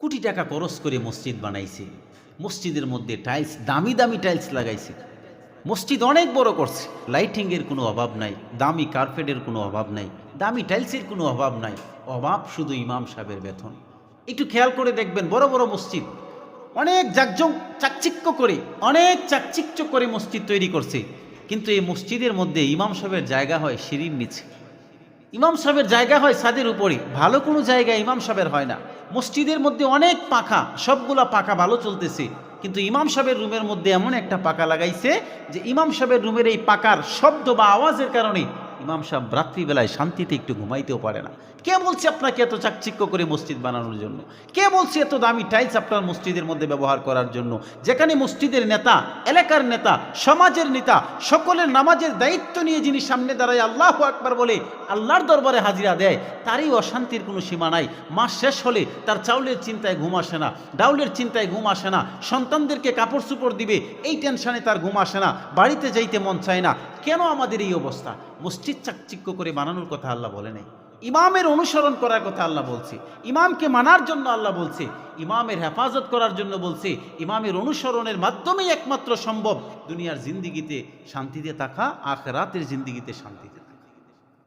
কোটি টাকা খরচ করে মসজিদ বানাইছে, মসজিদের মধ্যে টাইলস, দামি দামি টাইলস লাগাইছে, মসজিদ অনেক বড় করছে, লাইটিংয়ের কোনো অভাব নাই, দামি কার্পেটের কোনো অভাব নাই, দামি টাইলসের কোনো অভাব নাই, অভাব শুধু ইমাম সাহেবের বেতন। একটু খেয়াল করে দেখবেন, বড় বড় মসজিদ অনেক চাকচিক্য করে, অনেক চাকচিক্য করে মসজিদ তৈরি করছে, কিন্তু এই মসজিদের মধ্যে ইমাম সাহেবের জায়গা হয় সিঁড়ির নিচে, ইমাম সাহেবের জায়গা হয় ছাদের উপরে, ভালো কোনো জায়গা ইমাম সাহেবের হয় না। মসজিদের মধ্যে অনেক পাখা, সবগুলা পাখা ভালো চলতেছে, কিন্তু ইমাম সাহেবের রুমের মধ্যে এমন একটা পাখা লাগাইছে যে ইমাম সাহেবের রুমের এই পাকার শব্দ বা আওয়াজের কারণে ইমাম সাহেব রাত্রিবেলায় শান্তিতে একটু ঘুমাইতেও পারে না। কে বলছে আপনাকে এত চাকচিক্য করে মসজিদ বানানোর জন্য? কে বলছে এত দামি টাইলস আপনার মসজিদের মধ্যে ব্যবহার করার জন্য? যেখানে মসজিদের নেতা, এলাকার নেতা, সমাজের নেতা, সকলের নামাজের দায়িত্ব নিয়ে যিনি সামনে দাঁড়ায় আল্লাহু আকবার বলে আল্লাহর দরবারে হাজিরা দেয়, তারই অশান্তির কোনো সীমা নাই। মাস শেষ হলে তার চাউলের চিন্তায় ঘুম আসে না, ডাউলের চিন্তায় ঘুম আসে না, সন্তানদেরকে কাপড় চোপড় দিবে এই টেনশনে তার ঘুম আসে না, বাড়িতে যাইতে মন চায় না। কেন আমাদের এই অবস্থা? মসজিদ চাকচিক্য করে বানানোর কথা আল্লাহ বলে নাই, ইমামের অনুসরণ করার কথা আল্লাহ বলছে, ইমামকে মানার জন্য আল্লাহ বলছে, ইমামের হেফাজত করার জন্য বলছে। ইমামের অনুসরণের মাধ্যমেই একমাত্র সম্ভব দুনিয়ার জিন্দিগিতে শান্তিতে থাকা, আখিরাতের জিন্দিগিতে শান্তিতে।